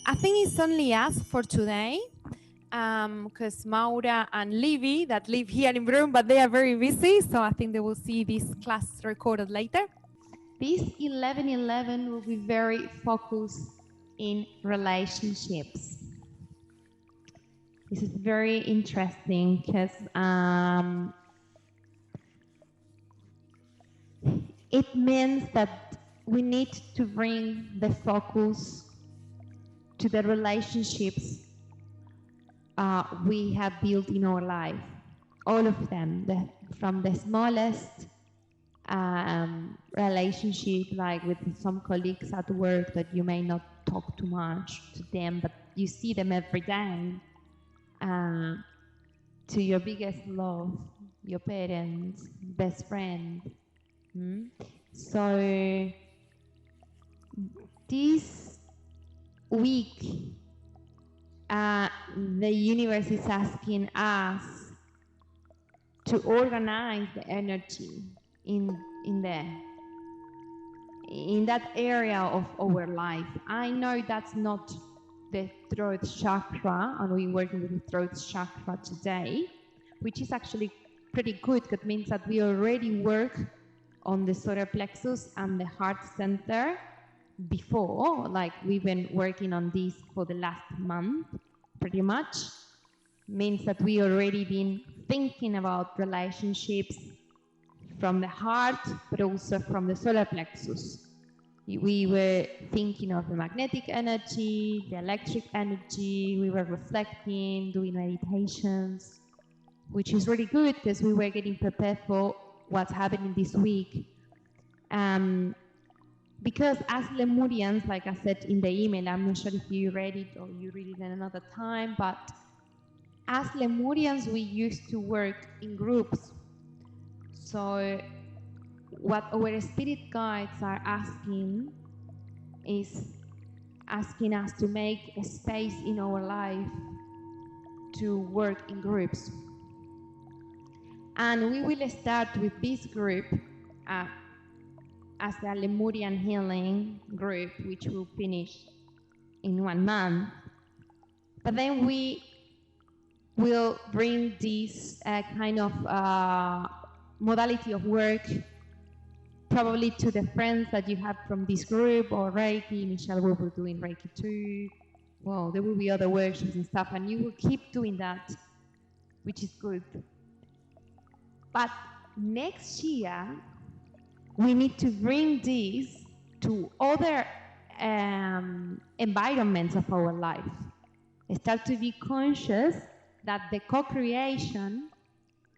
I think it's only us for today, because Maura and Livy that live here in Broome, but they are very busy, so I think they will see this class recorded later. This 11-11 will be very focused in relationships. This is very interesting because it means that we need to bring the focus to the relationships we have built in our life. All of them, from the smallest relationship, like with some colleagues at work that you may not talk too much to them, but you see them every day, to your biggest love, your parents, best friend. So this week, the universe is asking us to organize the energy in that area of our life. I know that's not the throat chakra, and we're working with the throat chakra today, which is actually pretty good. That means that we already work on the solar plexus and the heart center before, like we've been working on this for the last month, pretty much. Means that we already been thinking about relationships from the heart, but also from the solar plexus. We were thinking of the magnetic energy, the electric energy, we were reflecting, doing meditations, which is really good because we were getting prepared for what's happening this week. Because as Lemurians, like I said in the email, I'm not sure if you read it or you read it at another time, but as Lemurians, we used to work in groups. So what our spirit guides are asking is asking us to make a space in our life to work in groups. And we will start with this group as the Lemurian healing group, which will finish in 1 month. But then we will bring this kind of modality of work probably to the friends that you have from this group, or Reiki. Michelle will be doing Reiki too. Well, there will be other workshops and stuff, and you will keep doing that, which is good. But next year, we need to bring this to other environments of our life. Start to be conscious that the co-creation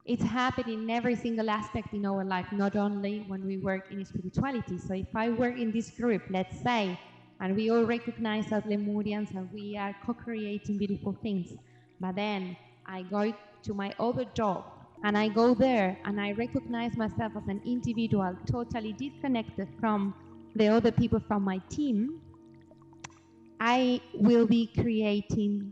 is happening in every single aspect in our life, not only when we work in spirituality. So if I work in this group, let's say, and we all recognize as Lemurians and we are co-creating beautiful things, but then I go to my other job and I go there and I recognize myself as an individual totally disconnected from the other people from my team, I will be creating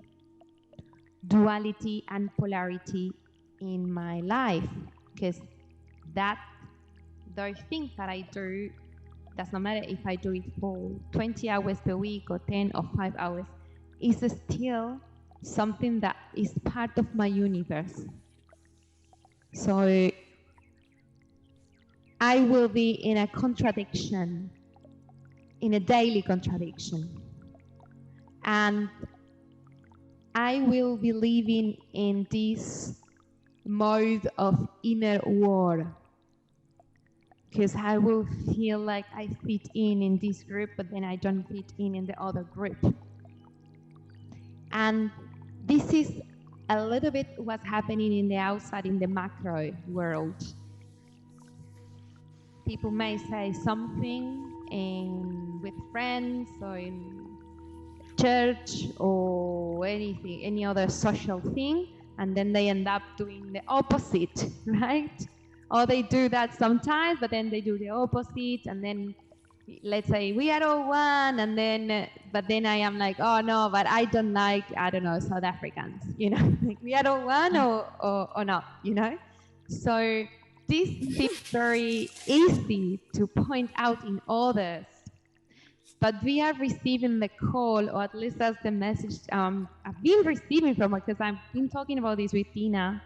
duality and polarity in my life, because those things that I do, does not matter if I do it for 20 hours per week or 10 or 5 hours, is still something that is part of my universe. So I will be in a contradiction, in a daily contradiction. And I will be living in this mode of inner war, because I will feel like I fit in this group, but then I don't fit in the other group. And this is a little bit what's happening in the outside, in the macro world. People may say something with friends or in church or anything, any other social thing, and then they end up doing the opposite, right? Or they do that sometimes, but then they do the opposite, and then let's say we are all one, and then but then I am like, oh no, but I don't like, I don't know, South Africans, you know, like we are all one or not, you know. So this is very easy to point out in others, but we are receiving the call, or at least that's the message I've been receiving from her, because I've been talking about this with Tina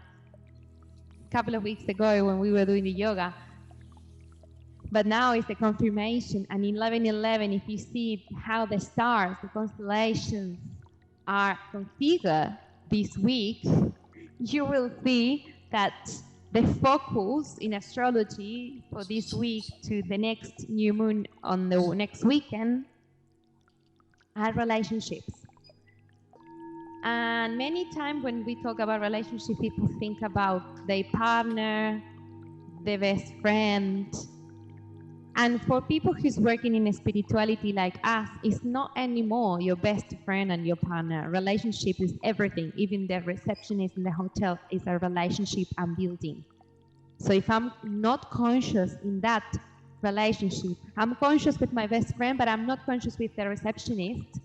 a couple of weeks ago when we were doing the yoga. But now it's the confirmation. And in 11:11, if you see how the stars, the constellations are configured this week, you will see that the focus in astrology for this week to the next new moon on the next weekend are relationships. And many times when we talk about relationship, people think about their partner, their best friend. And for people who's working in spirituality like us, it's not anymore your best friend and your partner. Relationship is everything. Even the receptionist in the hotel is a relationship I'm building. So if I'm not conscious in that relationship, I'm conscious with my best friend, but I'm not conscious with the receptionist,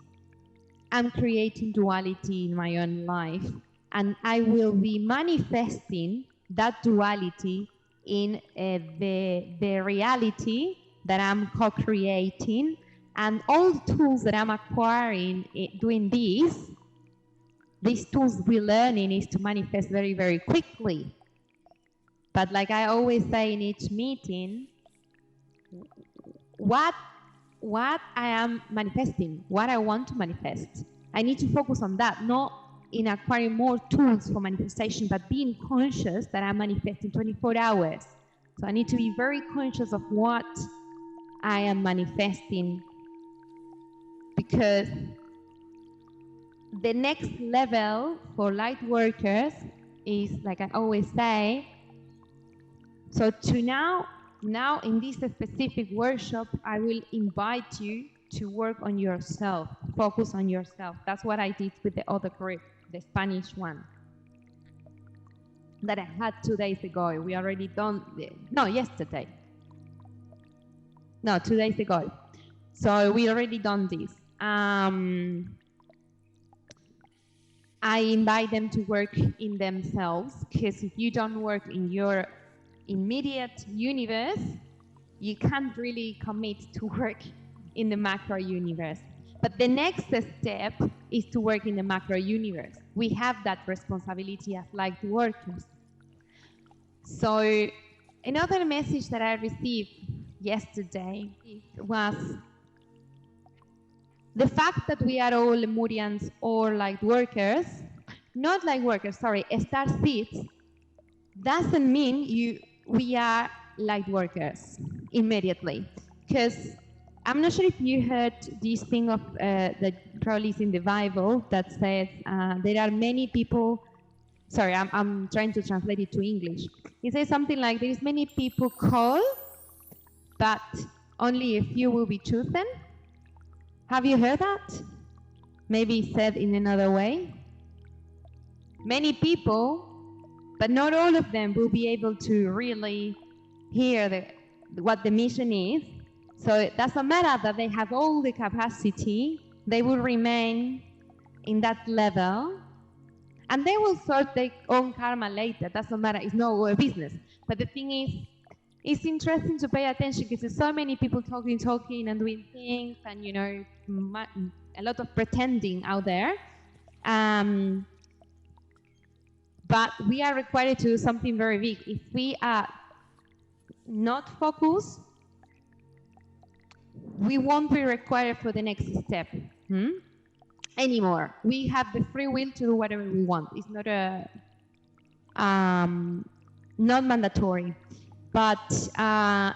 I'm creating duality in my own life. And I will be manifesting that duality in the reality that I'm co-creating, and all the tools that I'm acquiring doing these tools we're learning is to manifest very, very quickly. But like I always say in each meeting, what I am manifesting, what I want to manifest, I need to focus on that, not in acquiring more tools for manifestation, but being conscious that I'm manifesting 24 hours. So I need to be very conscious of what I am manifesting, because the next level for light workers is, like I always say, so to now in this specific workshop, I will invite you to work on yourself, focus on yourself. That's what I did with the other group, the Spanish one that I had 2 days ago. We already done, no, yesterday. No, 2 days ago. So we already done this. I invite them to work in themselves, because if you don't work in your immediate universe, you can't really commit to work in the macro universe. But the next step is to work in the macro universe. We have that responsibility as light workers. So another message that I received yesterday was the fact that we are all Lemurians or light workers, not light workers, sorry, star seeds, doesn't mean we are light workers immediately. Because I'm not sure if you heard this thing of that probably is in the Bible that says there are many people. Sorry, I'm trying to translate it to English. It says something like there is many people called, but only a few will be chosen. Have you heard that? Maybe said in another way. Many people, but not all of them will be able to really hear what the mission is. So it doesn't matter that they have all the capacity, they will remain in that level, and they will sort their own karma later. Doesn't matter, it's not our business. But the thing is, it's interesting to pay attention, because there's so many people talking and doing things, and a lot of pretending out there. But we are required to do something very big. If we are not focused, we won't be required for the next step anymore. We have the free will to do whatever we want. It's not not mandatory. But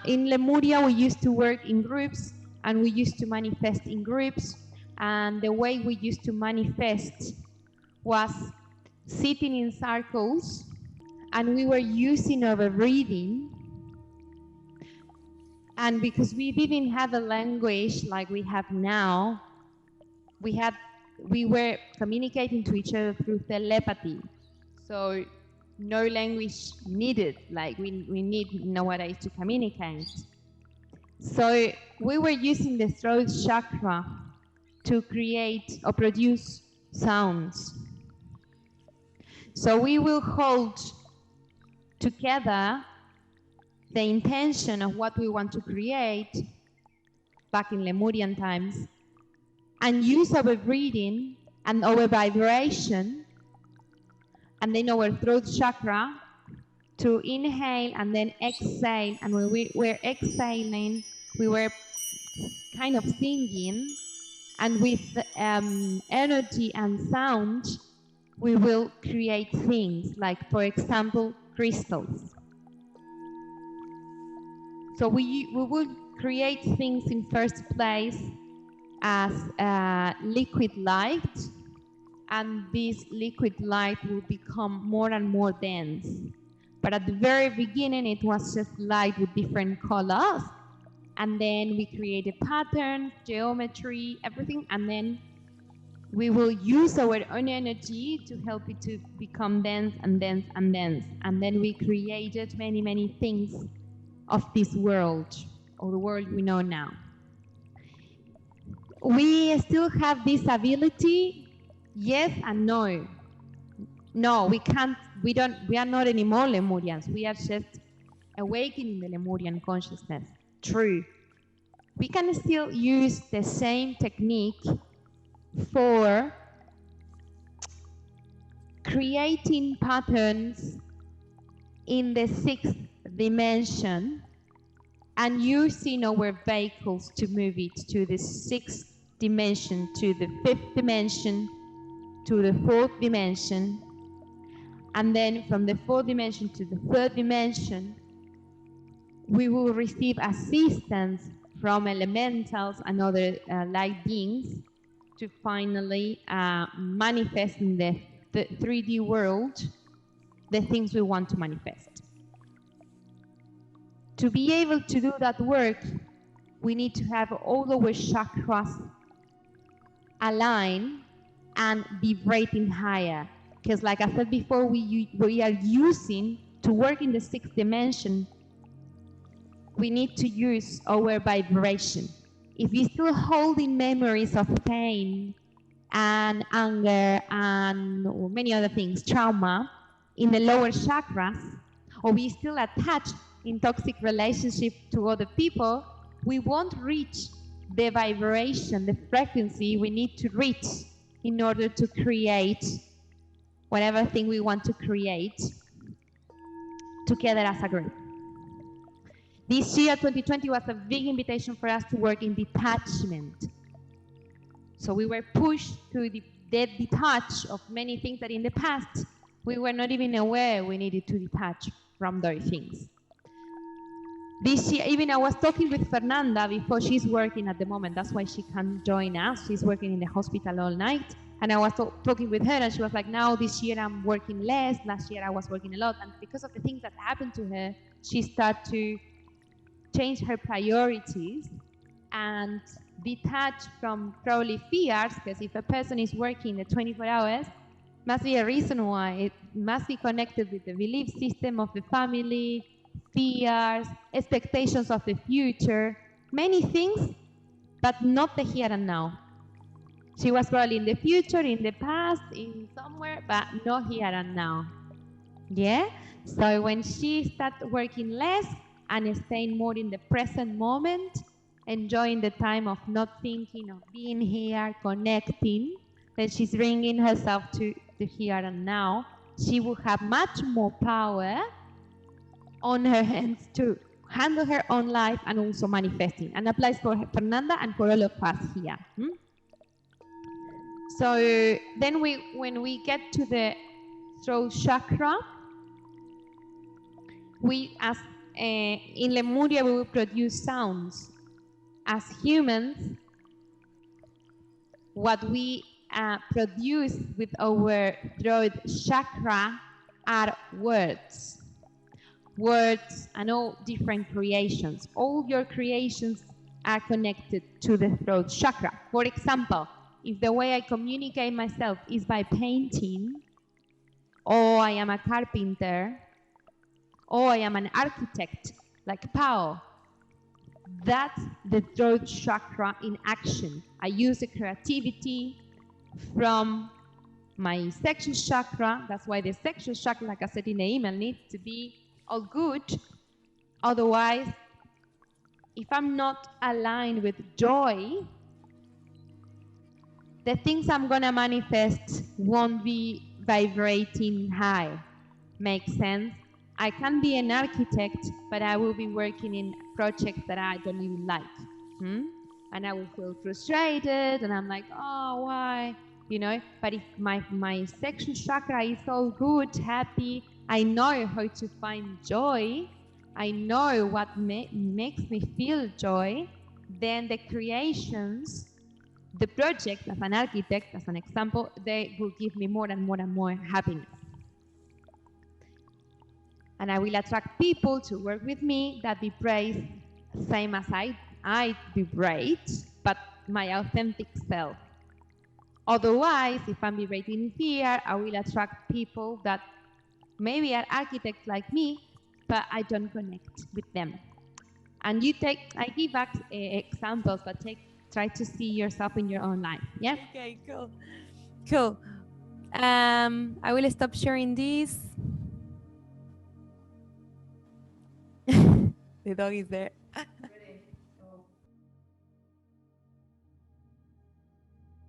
in Lemuria, we used to work in groups, and we used to manifest in groups. And the way we used to manifest was sitting in circles, and we were using our breathing. And because we didn't have a language like we have now, we were communicating to each other through telepathy. So no language needed, like we need nowadays to communicate. So we were using the throat chakra to create or produce sounds. So we will hold together the intention of what we want to create, back in Lemurian times, and use our breathing and our vibration and then our throat chakra to inhale and then exhale. And when we were exhaling, we were kind of singing, and with energy and sound, we will create things like, for example, crystals. So we will create things in first place as liquid light, and this liquid light will become more and more dense. But at the very beginning, it was just light with different colors, and then we created patterns, geometry, everything, and then we will use our own energy to help it to become dense and dense and dense. And then we created many, many things of this world, or the world we know now. We still have this ability, yes and no. No, we can't, we are not anymore Lemurians. We are just awakening the Lemurian consciousness. True. We can still use the same technique for creating patterns in the 6th dimension and using our vehicles to move it to the 6th dimension, to the 5th dimension, to the 4th dimension, and then from the 4th dimension to the 3rd dimension, we will receive assistance from elementals and other light beings to finally manifest in the 3D world the things we want to manifest. To be able to do that work, we need to have all our chakras aligned and vibrating higher. Because like I said before, we are using, to work in the 6th dimension, we need to use our vibration. If we're still holding memories of pain and anger and many other things, trauma, in the lower chakras, or we still attached in toxic relationship to other people, we won't reach the vibration, the frequency we need to reach in order to create whatever thing we want to create together as a group. This year, 2020, was a big invitation for us to work in detachment. So we were pushed to detach of many things that in the past we were not even aware we needed to detach from those things. This year, even I was talking with Fernanda before. She's working at the moment. That's why she can't join us. She's working in the hospital all night. And I was talking with her, and she was like, now this year I'm working less. Last year I was working a lot. And because of the things that happened to her, she started to change her priorities and detach from probably fears, because if a person is working the 24 hours, must be a reason why. It must be connected with the belief system of the family, fears, expectations of the future, many things, but not the here and now. She was probably in the future, in the past, in somewhere, but not here and now. Yeah? So when she started working less and staying more in the present moment, enjoying the time of not thinking, of being here, connecting, then she's bringing herself to the here and now. She will have much more power on her hands to handle her own life and also manifesting, and applies for Fernanda and for all of us here. So then when we get to the throat chakra, we, as in Lemuria, we will produce sounds. As humans, what we produce with our throat chakra are words. Words and all different creations. All your creations are connected to the throat chakra. For example, if the way I communicate myself is by painting, or I am a carpenter, or I am an architect, like Pao, that's the throat chakra in action. I use the creativity from my sexual chakra. That's why the sexual chakra, like I said in the email, needs to be all good. Otherwise, if I'm not aligned with joy, the things I'm gonna manifest won't be vibrating high. Makes sense? I can be an architect, but I will be working in projects that I don't even like. And I will feel frustrated, and I'm like, oh, why? You know, but if my sexual chakra is all good, happy, I know how to find joy, I know what makes me feel joy, then the creations, the project as an architect, as an example, they will give me more and more and more happiness. And I will attract people to work with me that vibrate same as I vibrate, but my authentic self. Otherwise, if I'm vibrating in fear, I will attract people that maybe are architects like me, but I don't connect with them. And I give examples, but try to see yourself in your own life. Yeah. Okay, cool. Cool. I will stop sharing this. The dog is there.